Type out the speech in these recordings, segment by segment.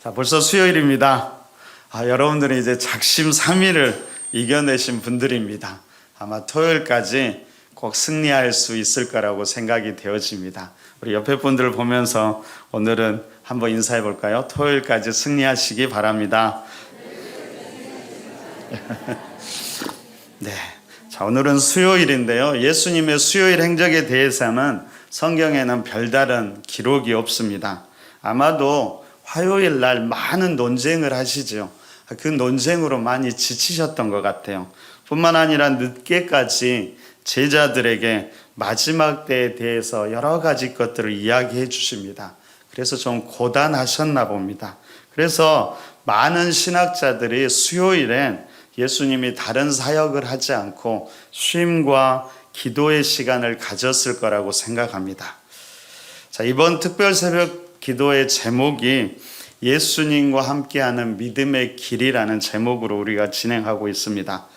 자, 벌써 수요일입니다. 여러분들은 이제 작심 삼일을 이겨내신 분들입니다. 아마 토요일까지 꼭 승리할 수 있을 거라고 생각이 되어집니다. 우리 옆에 분들을 보면서 오늘은 한번 인사해 볼까요? 토요일까지 승리하시기 바랍니다. 네. 자, 오늘은 수요일인데요. 예수님의 수요일 행적에 대해서는 성경에는 별다른 기록이 없습니다. 아마도 화요일 날 많은 논쟁을 하시죠. 그 논쟁으로 많이 지치셨던 것 같아요. 뿐만 아니라 늦게까지 제자들에게 마지막 때에 대해서 여러 가지 것들을 이야기해 주십니다. 그래서 좀 고단하셨나 봅니다. 그래서 많은 신학자들이 수요일엔 예수님이 다른 사역을 하지 않고 쉼과 기도의 시간을 가졌을 거라고 생각합니다. 자, 이번 특별 새벽 기도의 제목이 예수님과 함께하는 믿음의 길이라는 제목으로 우리가 진행하고 있습니다.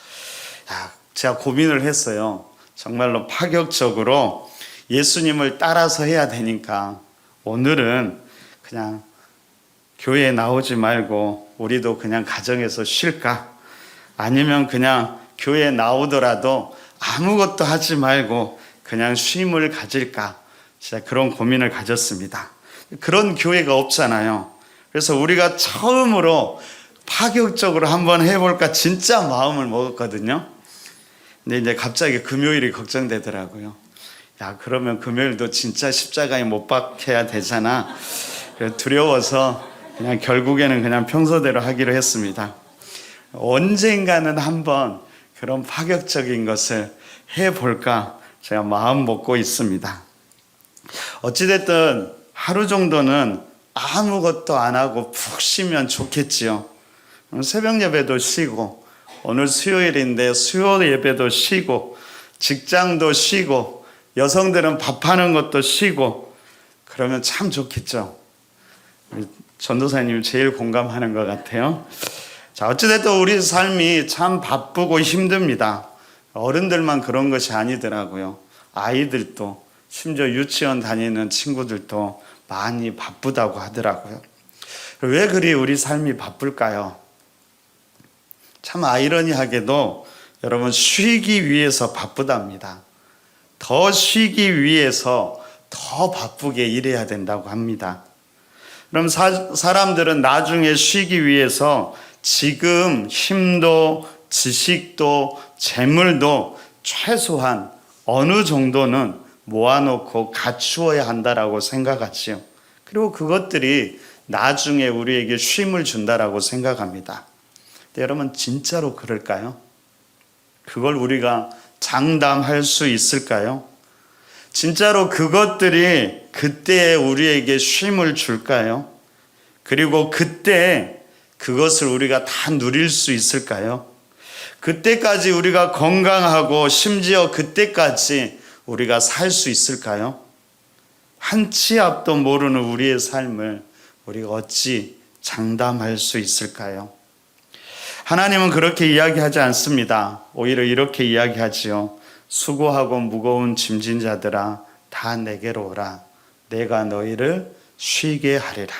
제가 고민을 했어요. 정말로 파격적으로 예수님을 따라서 해야 되니까 오늘은 그냥 교회에 나오지 말고 우리도 그냥 가정에서 쉴까? 아니면 그냥 교회에 나오더라도 아무것도 하지 말고 그냥 쉼을 가질까? 진짜 그런 고민을 가졌습니다. 그런 교회가 없잖아요. 그래서 우리가 처음으로 파격적으로 한번 해볼까 진짜 마음을 먹었거든요. 근데 이제 갑자기 금요일이 걱정되더라고요. 그러면 금요일도 진짜 십자가에 못 박혀야 되잖아. 두려워서 그냥 결국에는 그냥 평소대로 하기로 했습니다. 언젠가는 한번 그런 파격적인 것을 해볼까 제가 마음 먹고 있습니다. 어찌됐든 하루 정도는 아무것도 안 하고 푹 쉬면 좋겠지요. 새벽 예배도 쉬고 오늘 수요일인데 수요 예배도 쉬고 직장도 쉬고 여성들은 밥하는 것도 쉬고 그러면 참 좋겠죠. 전도사님 제일 공감하는 것 같아요. 자, 어찌됐든 우리 삶이 참 바쁘고 힘듭니다. 어른들만 그런 것이 아니더라고요. 아이들도 심지어 유치원 다니는 친구들도 많이 바쁘다고 하더라고요. 왜 그리 우리 삶이 바쁠까요? 참 아이러니하게도 여러분 쉬기 위해서 바쁘답니다. 더 쉬기 위해서 더 바쁘게 일해야 된다고 합니다. 그럼 사람들은 나중에 쉬기 위해서 지금 힘도 지식도 재물도 최소한 어느 정도는 모아놓고 갖추어야 한다라고 생각하지요. 그리고 그것들이 나중에 우리에게 쉼을 준다라고 생각합니다. 근데 여러분 진짜로 그럴까요? 그걸 우리가 장담할 수 있을까요? 진짜로 그것들이 그때 우리에게 쉼을 줄까요? 그리고 그때 그것을 우리가 다 누릴 수 있을까요? 그때까지 우리가 건강하고 심지어 그때까지 우리가 살 수 있을까요? 한 치 앞도 모르는 우리의 삶을 우리가 어찌 장담할 수 있을까요? 하나님은 그렇게 이야기하지 않습니다. 오히려 이렇게 이야기하지요. 수고하고 무거운 짐진 자들아 다 내게로 오라. 내가 너희를 쉬게 하리라.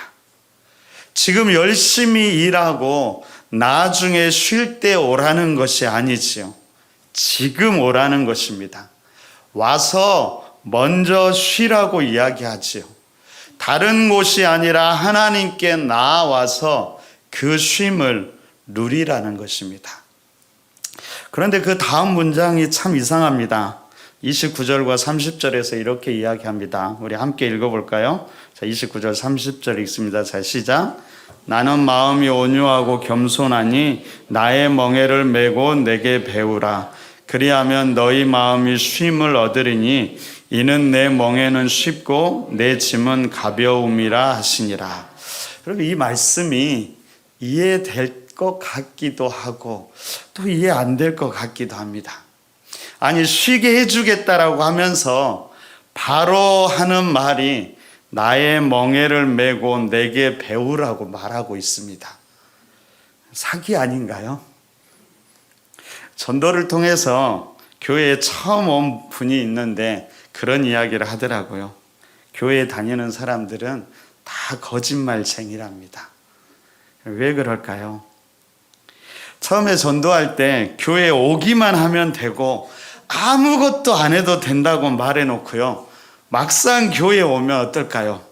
지금 열심히 일하고 나중에 쉴 때 오라는 것이 아니지요. 지금 오라는 것입니다. 와서 먼저 쉬라고 이야기하지요. 다른 곳이 아니라 하나님께 나아와서 그 쉼을 누리라는 것입니다. 그런데 그 다음 문장이 참 이상합니다. 29절과 30절에서 이렇게 이야기합니다. 우리 함께 읽어볼까요? 자, 29절 30절 읽습니다. 자, 시작. 나는 마음이 온유하고 겸손하니 나의 멍에를 메고 내게 배우라. 그리하면 너희 마음이 쉼을 얻으리니 이는 내 멍에는 쉽고 내 짐은 가벼움이라 하시니라. 그리고 이 말씀이 이해될 것 같기도 하고 또 이해 안 될 것 같기도 합니다. 아니 쉬게 해주겠다라고 하면서 바로 하는 말이 나의 멍에를 메고 내게 배우라고 말하고 있습니다. 사기 아닌가요? 전도를 통해서 교회에 처음 온 분이 있는데 그런 이야기를 하더라고요. 교회에 다니는 사람들은 다 거짓말쟁이랍니다. 왜 그럴까요? 처음에 전도할 때 교회 오기만 하면 되고 아무것도 안 해도 된다고 말해놓고요, 막상 교회에 오면 어떨까요?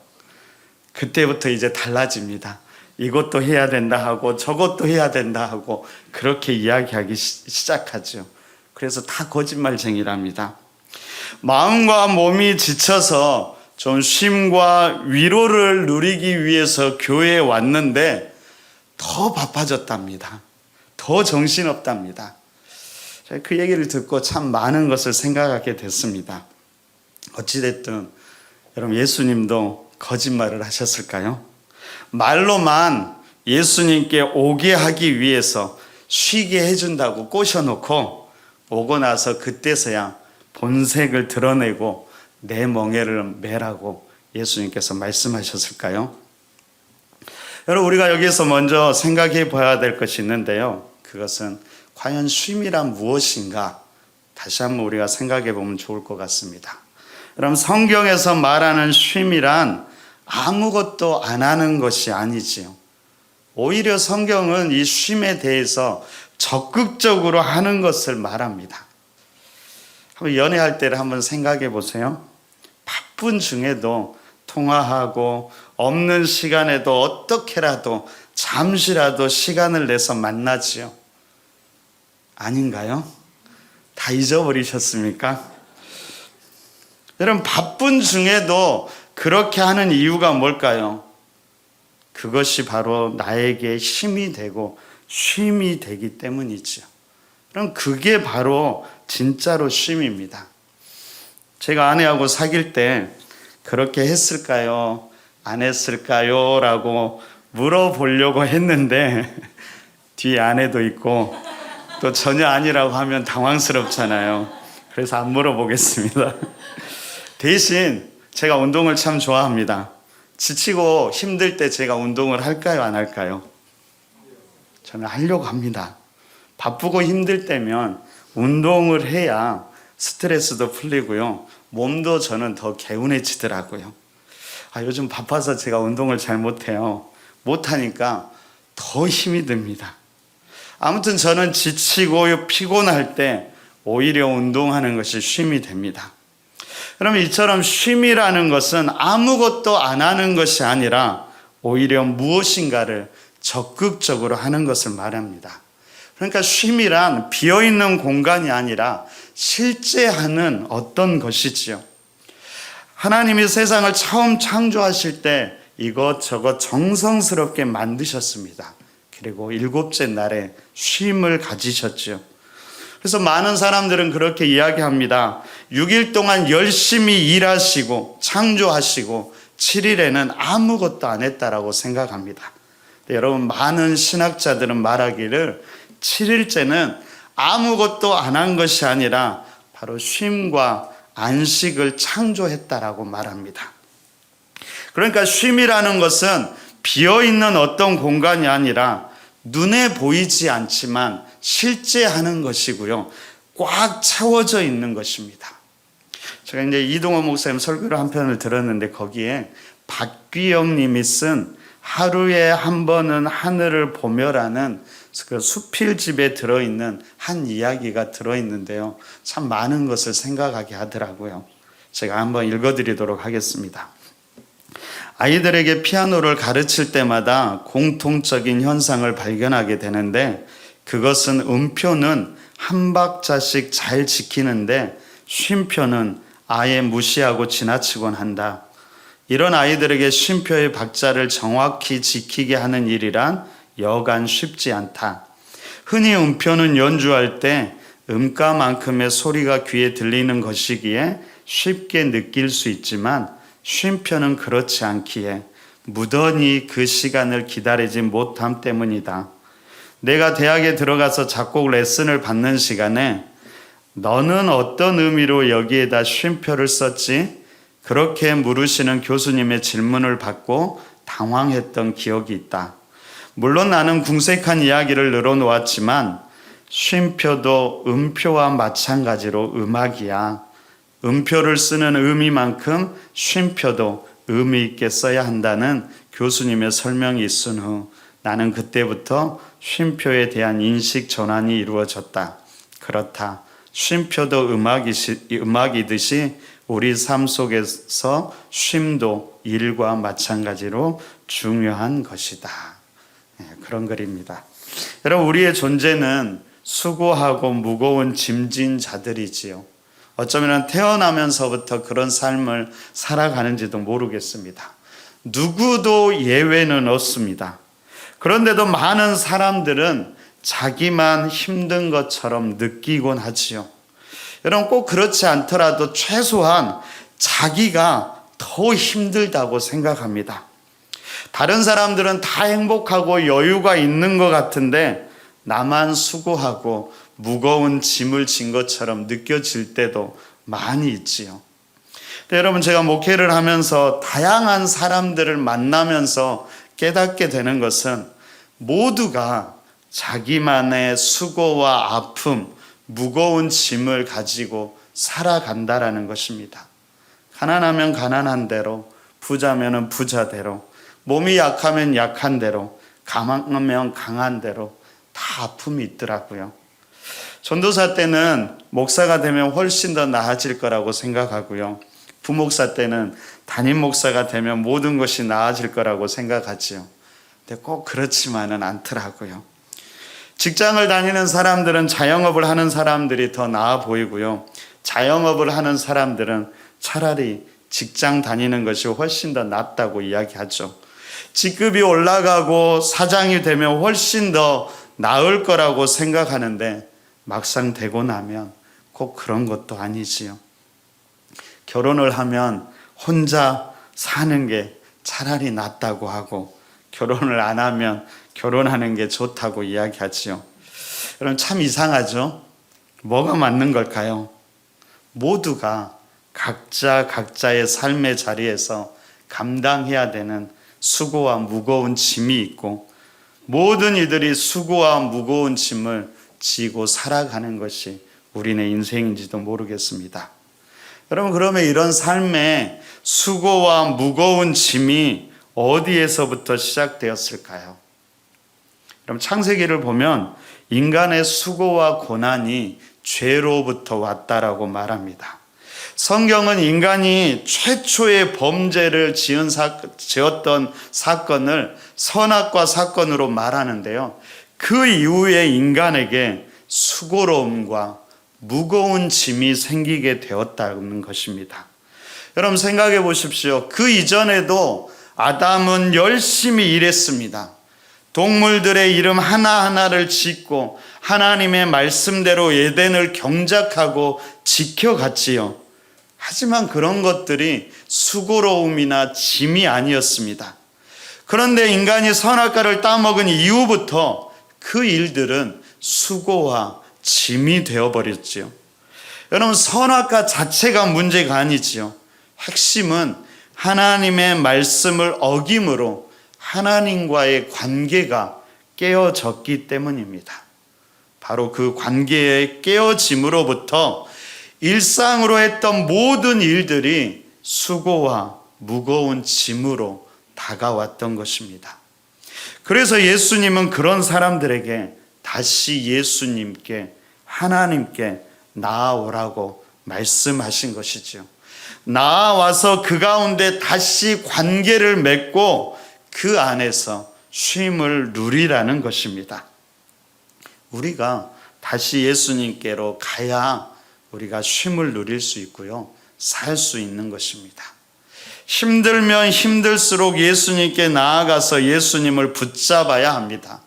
그때부터 이제 달라집니다. 이것도 해야 된다 하고 저것도 해야 된다 하고 그렇게 이야기하기 시작하죠. 그래서 다 거짓말쟁이랍니다. 마음과 몸이 지쳐서 좀 쉼과 위로를 누리기 위해서 교회에 왔는데 더 바빠졌답니다. 더 정신없답니다. 그 얘기를 듣고 참 많은 것을 생각하게 됐습니다. 어찌됐든 여러분, 예수님도 거짓말을 하셨을까요? 말로만 예수님께 오게 하기 위해서 쉬게 해준다고 꼬셔놓고 오고 나서 그때서야 본색을 드러내고 내 멍에를 매라고 예수님께서 말씀하셨을까요? 여러분, 우리가 여기서 먼저 생각해 봐야 될 것이 있는데요, 그것은 과연 쉼이란 무엇인가 다시 한번 우리가 생각해 보면 좋을 것 같습니다. 여러분, 성경에서 말하는 쉼이란 아무것도 안 하는 것이 아니지요. 오히려 성경은 이 쉼에 대해서 적극적으로 하는 것을 말합니다. 한번 연애할 때를 한번 생각해 보세요. 바쁜 중에도 통화하고 없는 시간에도 어떻게라도 잠시라도 시간을 내서 만나지요. 아닌가요? 다 잊어버리셨습니까? 여러분, 바쁜 중에도 그렇게 하는 이유가 뭘까요? 그것이 바로 나에게 힘이 되고 쉼이 되기 때문이죠. 그럼 그게 바로 진짜로 쉼입니다. 제가 아내하고 사귈 때 그렇게 했을까요? 안 했을까요? 라고 물어보려고 했는데 뒤에 아내도 있고 또 전혀 아니라고 하면 당황스럽잖아요. 그래서 안 물어보겠습니다. 대신 제가 운동을 참 좋아합니다. 지치고 힘들 때 제가 운동을 할까요? 안 할까요? 저는 하려고 합니다. 바쁘고 힘들 때면 운동을 해야 스트레스도 풀리고요, 몸도 저는 더 개운해지더라고요. 요즘 바빠서 제가 운동을 잘 못해요. 못하니까 더 힘이 듭니다. 아무튼 저는 지치고 피곤할 때 오히려 운동하는 것이 쉼이 됩니다. 그러면 이처럼 쉼이라는 것은 아무것도 안 하는 것이 아니라 오히려 무엇인가를 적극적으로 하는 것을 말합니다. 그러니까 쉼이란 비어있는 공간이 아니라 실제 하는 어떤 것이지요. 하나님이 세상을 처음 창조하실 때 이것저것 정성스럽게 만드셨습니다. 그리고 일곱째 날에 쉼을 가지셨죠. 그래서 많은 사람들은 그렇게 이야기합니다. 6일 동안 열심히 일하시고 창조하시고 7일에는 아무것도 안 했다라고 생각합니다. 여러분, 많은 신학자들은 말하기를 7일째는 아무것도 안 한 것이 아니라 바로 쉼과 안식을 창조했다라고 말합니다. 그러니까 쉼이라는 것은 비어있는 어떤 공간이 아니라 눈에 보이지 않지만 실제 하는 것이고요, 꽉 채워져 있는 것입니다. 제가 이제 이동호 목사님 설교를 한 편을 들었는데 거기에 박귀영 님이 쓴 하루에 한 번은 하늘을 보며라는 그 수필집에 들어있는 한 이야기가 들어있는데요, 참 많은 것을 생각하게 하더라고요. 제가 한번 읽어드리도록 하겠습니다. 아이들에게 피아노를 가르칠 때마다 공통적인 현상을 발견하게 되는데, 그것은 음표는 한 박자씩 잘 지키는데 쉼표는 아예 무시하고 지나치곤 한다. 이런 아이들에게 쉼표의 박자를 정확히 지키게 하는 일이란 여간 쉽지 않다. 흔히 음표는 연주할 때 음가만큼의 소리가 귀에 들리는 것이기에 쉽게 느낄 수 있지만 쉼표는 그렇지 않기에 무던히 그 시간을 기다리지 못함 때문이다. 내가 대학에 들어가서 작곡 레슨을 받는 시간에 너는 어떤 의미로 여기에다 쉼표를 썼지? 그렇게 물으시는 교수님의 질문을 받고 당황했던 기억이 있다. 물론 나는 궁색한 이야기를 늘어놓았지만 쉼표도 음표와 마찬가지로 음악이야. 음표를 쓰는 의미만큼 쉼표도 의미 있게 써야 한다는 교수님의 설명이 있은 후 나는 그때부터 쉼표에 대한 인식 전환이 이루어졌다. 그렇다. 쉼표도 음악이듯이 우리 삶 속에서 쉼도 일과 마찬가지로 중요한 것이다. 그런 글입니다. 여러분, 우리의 존재는 수고하고 무거운 짐진 자들이지요. 어쩌면 태어나면서부터 그런 삶을 살아가는지도 모르겠습니다. 누구도 예외는 없습니다. 그런데도 많은 사람들은 자기만 힘든 것처럼 느끼곤 하지요. 여러분, 꼭 그렇지 않더라도 최소한 자기가 더 힘들다고 생각합니다. 다른 사람들은 다 행복하고 여유가 있는 것 같은데 나만 수고하고 무거운 짐을 진 것처럼 느껴질 때도 많이 있지요. 여러분, 제가 목회를 하면서 다양한 사람들을 만나면서 깨닫게 되는 것은 모두가 자기만의 수고와 아픔, 무거운 짐을 가지고 살아간다라는 것입니다. 가난하면 가난한 대로, 부자면 부자대로, 몸이 약하면 약한 대로, 강하면 강한 대로 다 아픔이 있더라고요. 전도사 때는 목사가 되면 훨씬 더 나아질 거라고 생각하고요. 부목사 때는 담임 목사가 되면 모든 것이 나아질 거라고 생각하지요. 근데 꼭 그렇지만은 않더라고요. 직장을 다니는 사람들은 자영업을 하는 사람들이 더 나아 보이고요. 자영업을 하는 사람들은 차라리 직장 다니는 것이 훨씬 더 낫다고 이야기하죠. 직급이 올라가고 사장이 되면 훨씬 더 나을 거라고 생각하는데 막상 되고 나면 꼭 그런 것도 아니지요. 결혼을 하면 혼자 사는 게 차라리 낫다고 하고 결혼을 안 하면 결혼하는 게 좋다고 이야기하지요. 여러분, 참 이상하죠? 뭐가 맞는 걸까요? 모두가 각자의 삶의 자리에서 감당해야 되는 수고와 무거운 짐이 있고 모든 이들이 수고와 무거운 짐을 지고 살아가는 것이 우리네 인생인지도 모르겠습니다. 여러분, 그러면 이런 삶의 수고와 무거운 짐이 어디에서부터 시작되었을까요? 그럼 창세기를 보면 인간의 수고와 고난이 죄로부터 왔다라고 말합니다. 성경은 인간이 최초의 범죄를 지었던 사건을 선악과 사건으로 말하는데요. 그 이후에 인간에게 수고로움과 무거운 짐이 생기게 되었다는 것입니다. 여러분, 생각해 보십시오. 그 이전에도 아담은 열심히 일했습니다. 동물들의 이름 하나하나를 짓고 하나님의 말씀대로 에덴을 경작하고 지켜갔지요. 하지만 그런 것들이 수고로움이나 짐이 아니었습니다. 그런데 인간이 선악과를 따먹은 이후부터 그 일들은 수고와 짐이 되어버렸지요. 여러분, 선악과 자체가 문제가 아니지요. 핵심은 하나님의 말씀을 어김으로 하나님과의 관계가 깨어졌기 때문입니다. 바로 그 관계의 깨어짐으로부터 일상으로 했던 모든 일들이 수고와 무거운 짐으로 다가왔던 것입니다. 그래서 예수님은 그런 사람들에게 다시 예수님께, 하나님께 나아오라고 말씀하신 것이죠. 나아와서 그 가운데 다시 관계를 맺고 그 안에서 쉼을 누리라는 것입니다. 우리가 다시 예수님께로 가야 우리가 쉼을 누릴 수 있고요, 살 수 있는 것입니다. 힘들면 힘들수록 예수님께 나아가서 예수님을 붙잡아야 합니다.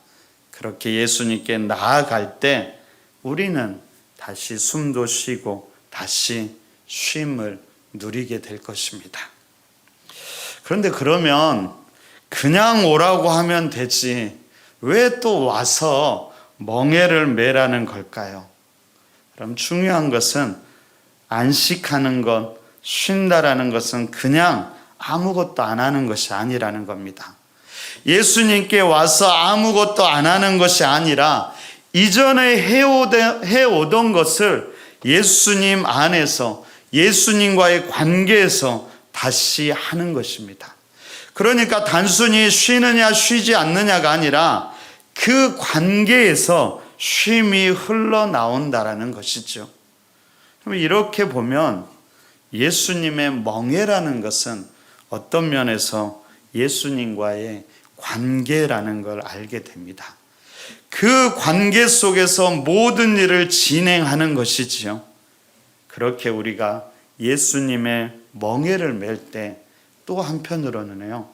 그렇게 예수님께 나아갈 때 우리는 다시 숨도 쉬고 다시 쉼을 누리게 될 것입니다. 그런데 그러면 그냥 오라고 하면 되지 왜 또 와서 멍에를 매라는 걸까요? 그럼 중요한 것은 안식하는 것, 쉰다라는 것은 그냥 아무것도 안 하는 것이 아니라는 겁니다. 예수님께 와서 아무것도 안 하는 것이 아니라 이전에 해오던 것을 예수님 안에서, 예수님과의 관계에서 다시 하는 것입니다. 그러니까 단순히 쉬느냐 쉬지 않느냐가 아니라 그 관계에서 쉼이 흘러나온다라는 것이죠. 그럼 이렇게 보면 예수님의 멍에라는 것은 어떤 면에서 예수님과의 관계라는 걸 알게 됩니다. 그 관계 속에서 모든 일을 진행하는 것이지요. 그렇게 우리가 예수님의 멍에를 맬 때 또 한편으로는요,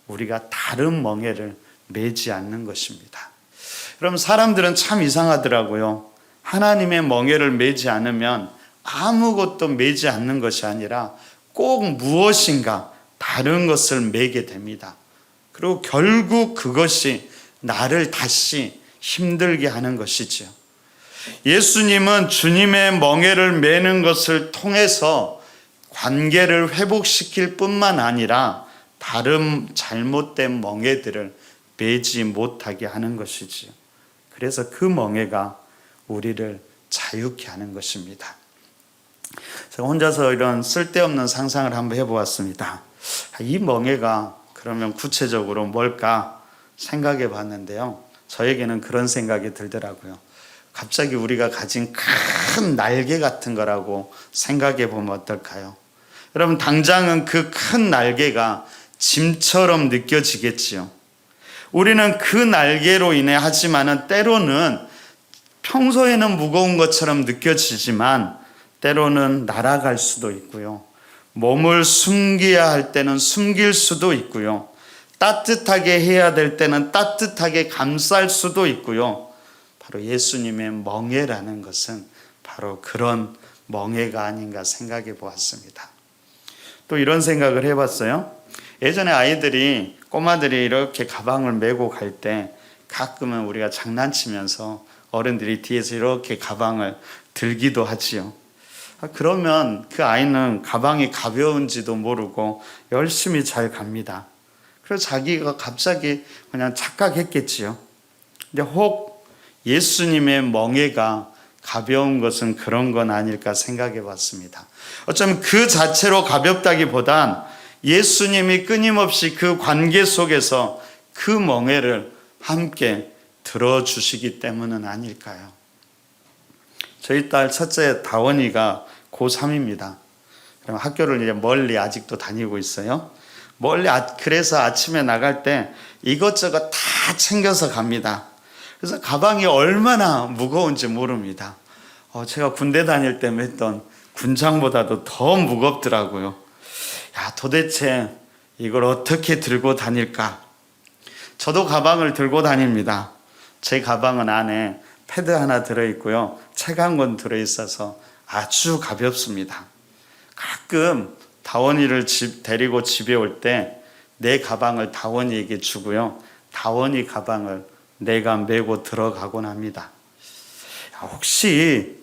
우리가 다른 멍에를 매지 않는 것입니다. 그럼 사람들은 참 이상하더라고요. 하나님의 멍에를 매지 않으면 아무것도 매지 않는 것이 아니라 꼭 무엇인가 다른 것을 매게 됩니다. 그리고 결국 그것이 나를 다시 힘들게 하는 것이지요. 예수님은 주님의 멍에를 매는 것을 통해서 관계를 회복시킬 뿐만 아니라 다른 잘못된 멍에들을 매지 못하게 하는 것이지요. 그래서 그 멍에가 우리를 자유케 하는 것입니다. 제가 혼자서 이런 쓸데없는 상상을 한번 해보았습니다. 이 멍에가 그러면 구체적으로 뭘까 생각해 봤는데요. 저에게는 그런 생각이 들더라고요. 갑자기 우리가 가진 큰 날개 같은 거라고 생각해 보면 어떨까요? 여러분, 당장은 그 큰 날개가 짐처럼 느껴지겠지요. 우리는 그 날개로 인해 하지만은 때로는 평소에는 무거운 것처럼 느껴지지만 때로는 날아갈 수도 있고요. 몸을 숨겨야 할 때는 숨길 수도 있고요. 따뜻하게 해야 될 때는 따뜻하게 감쌀 수도 있고요. 바로 예수님의 멍에라는 것은 바로 그런 멍에가 아닌가 생각해 보았습니다. 또 이런 생각을 해봤어요. 예전에 꼬마들이 이렇게 가방을 메고 갈 때 가끔은 우리가 장난치면서 어른들이 뒤에서 이렇게 가방을 들기도 하지요. 그러면 그 아이는 가방이 가벼운지도 모르고 열심히 잘 갑니다. 그래서 자기가 갑자기 그냥 착각했겠지요. 근데 혹 예수님의 멍에가 가벼운 것은 그런 건 아닐까 생각해 봤습니다. 어쩌면 그 자체로 가볍다기보단 예수님이 끊임없이 그 관계 속에서 그 멍에를 함께 들어주시기 때문은 아닐까요? 저희 딸 첫째 다원이가 고3입니다. 그럼 학교를 이제 멀리 아직도 다니고 있어요. 그래서 아침에 나갈 때 이것저것 다 챙겨서 갑니다. 그래서 가방이 얼마나 무거운지 모릅니다. 제가 군대 다닐 때 맸던 군장보다도 더 무겁더라고요. 도대체 이걸 어떻게 들고 다닐까? 저도 가방을 들고 다닙니다. 제 가방은 안에 패드 하나 들어있고요. 책 한 권 들어있어서 아주 가볍습니다. 가끔 다원이를 데리고 집에 올 때 내 가방을 다원이에게 주고요. 다원이 가방을 내가 메고 들어가곤 합니다. 혹시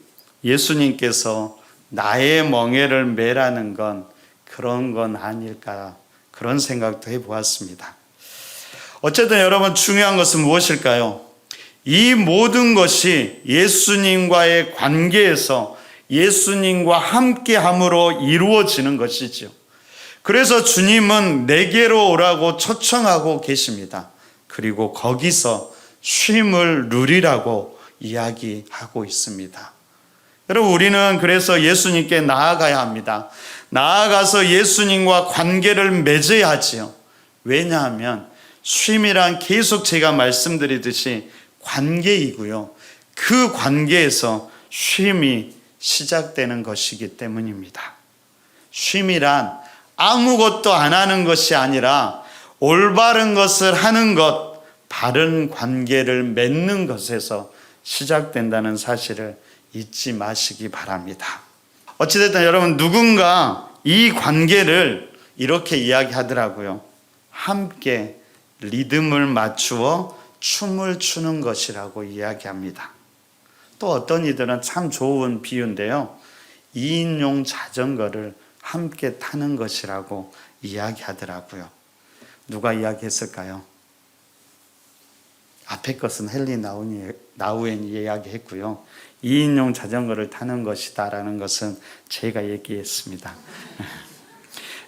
예수님께서 나의 멍에를 매라는 건 그런 건 아닐까, 그런 생각도 해보았습니다. 어쨌든 여러분, 중요한 것은 무엇일까요? 이 모든 것이 예수님과의 관계에서 예수님과 함께함으로 이루어지는 것이죠. 그래서 주님은 내게로 오라고 초청하고 계십니다. 그리고 거기서 쉼을 누리라고 이야기하고 있습니다. 여러분, 우리는 그래서 예수님께 나아가야 합니다. 나아가서 예수님과 관계를 맺어야 하지요. 왜냐하면 쉼이란 계속 제가 말씀드리듯이 관계이고요. 그 관계에서 쉼이 시작되는 것이기 때문입니다. 쉼이란 아무것도 안 하는 것이 아니라 올바른 것을 하는 것, 바른 관계를 맺는 것에서 시작된다는 사실을 잊지 마시기 바랍니다. 어찌됐든 여러분, 누군가 이 관계를 이렇게 이야기하더라고요. 함께 리듬을 맞추어 춤을 추는 것이라고 이야기합니다. 또 어떤 이들은 참 좋은 비유인데요. 2인용 자전거를 함께 타는 것이라고 이야기하더라고요. 누가 이야기했을까요? 앞에 것은 헨리 나우엔이 이야기했고요. 2인용 자전거를 타는 것이다라는 것은 제가 얘기했습니다.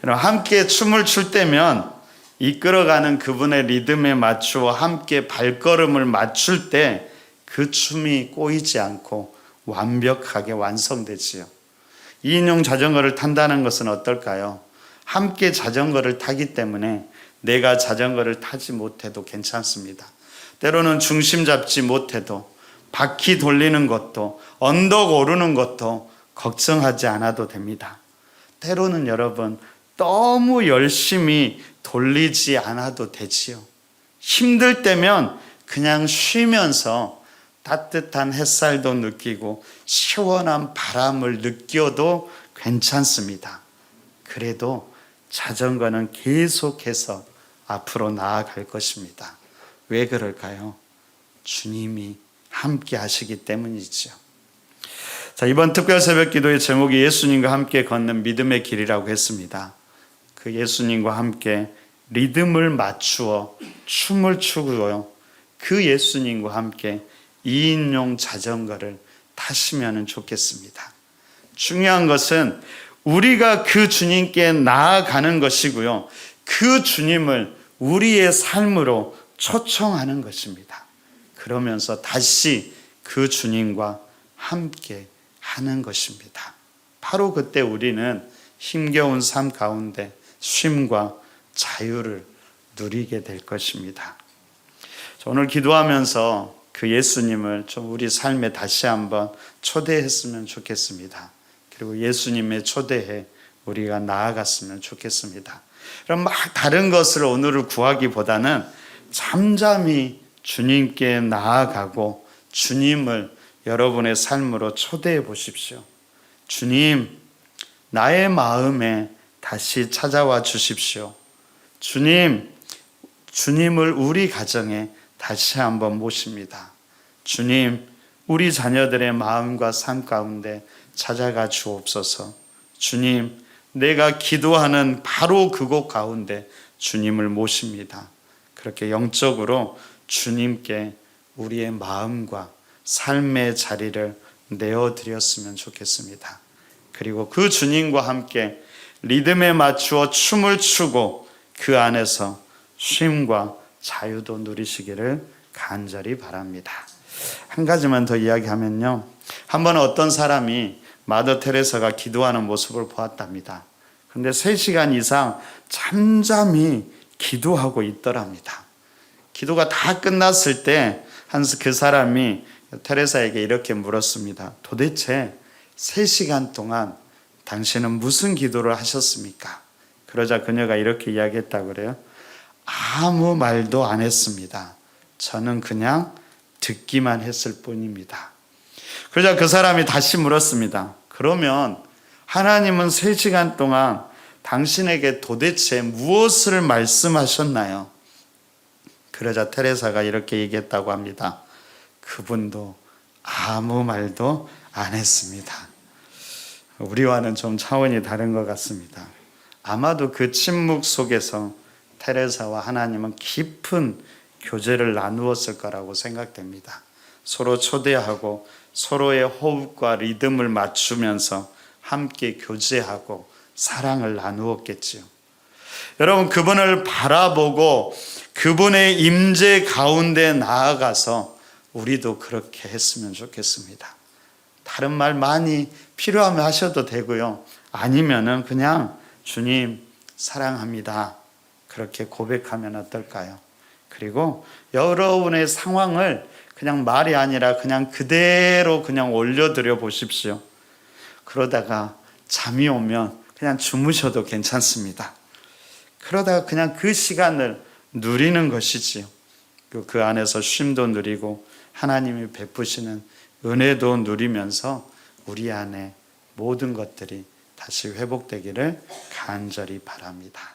함께 춤을 출 때면 이끌어가는 그분의 리듬에 맞추어 함께 발걸음을 맞출 때 그 춤이 꼬이지 않고 완벽하게 완성되지요. 2인용 자전거를 탄다는 것은 어떨까요? 함께 자전거를 타기 때문에 내가 자전거를 타지 못해도 괜찮습니다. 때로는 중심 잡지 못해도, 바퀴 돌리는 것도, 언덕 오르는 것도 걱정하지 않아도 됩니다. 때로는 여러분 너무 열심히 돌리지 않아도 되지요. 힘들 때면 그냥 쉬면서 따뜻한 햇살도 느끼고 시원한 바람을 느껴도 괜찮습니다. 그래도 자전거는 계속해서 앞으로 나아갈 것입니다. 왜 그럴까요? 주님이 함께 하시기 때문이죠. 자, 이번 특별 새벽 기도의 제목이 예수님과 함께 걷는 믿음의 길이라고 했습니다. 그 예수님과 함께 리듬을 맞추어 춤을 추고요. 그 예수님과 함께 2인용 자전거를 타시면 좋겠습니다. 중요한 것은 우리가 그 주님께 나아가는 것이고요. 그 주님을 우리의 삶으로 초청하는 것입니다. 그러면서 다시 그 주님과 함께 하는 것입니다. 바로 그때 우리는 힘겨운 삶 가운데 쉼과 자유를 누리게 될 것입니다. 오늘 기도하면서 그 예수님을 좀 우리 삶에 다시 한번 초대했으면 좋겠습니다. 그리고 예수님의 초대에 우리가 나아갔으면 좋겠습니다. 그럼 막 다른 것을 오늘을 구하기보다는 잠잠히 주님께 나아가고 주님을 여러분의 삶으로 초대해 보십시오. 주님, 나의 마음에 다시 찾아와 주십시오. 주님, 주님을 우리 가정에 다시 한번 모십니다. 주님, 우리 자녀들의 마음과 삶 가운데 찾아가 주옵소서. 주님, 내가 기도하는 바로 그곳 가운데 주님을 모십니다. 그렇게 영적으로 주님께 우리의 마음과 삶의 자리를 내어드렸으면 좋겠습니다. 그리고 그 주님과 함께 리듬에 맞추어 춤을 추고 그 안에서 쉼과 자유도 누리시기를 간절히 바랍니다. 한 가지만 더 이야기하면요. 한 번 어떤 사람이 마더 테레사가 기도하는 모습을 보았답니다. 그런데 3시간 이상 잠잠히 기도하고 있더랍니다. 기도가 다 끝났을 때 그 사람이 테레사에게 이렇게 물었습니다. 도대체 3시간 동안 당신은 무슨 기도를 하셨습니까? 그러자 그녀가 이렇게 이야기했다고 그래요. 아무 말도 안 했습니다. 저는 그냥 듣기만 했을 뿐입니다. 그러자 그 사람이 다시 물었습니다. 그러면 하나님은 3시간 동안 당신에게 도대체 무엇을 말씀하셨나요? 그러자 테레사가 이렇게 얘기했다고 합니다. 그분도 아무 말도 안 했습니다. 우리와는 좀 차원이 다른 것 같습니다. 아마도 그 침묵 속에서 테레사와 하나님은 깊은 교제를 나누었을 거라고 생각됩니다. 서로 초대하고 서로의 호흡과 리듬을 맞추면서 함께 교제하고 사랑을 나누었겠지요. 여러분, 그분을 바라보고 그분의 임재 가운데 나아가서 우리도 그렇게 했으면 좋겠습니다. 다른 말 많이 필요하면 하셔도 되고요. 아니면은 그냥 주님 사랑합니다. 그렇게 고백하면 어떨까요? 그리고 여러분의 상황을 그냥 말이 아니라 그냥 그대로 그냥 올려드려 보십시오. 그러다가 잠이 오면 그냥 주무셔도 괜찮습니다. 그러다가 그냥 그 시간을 누리는 것이지요. 그 안에서 쉼도 누리고 하나님이 베푸시는 은혜도 누리면서 우리 안에 모든 것들이 다시 회복되기를 간절히 바랍니다.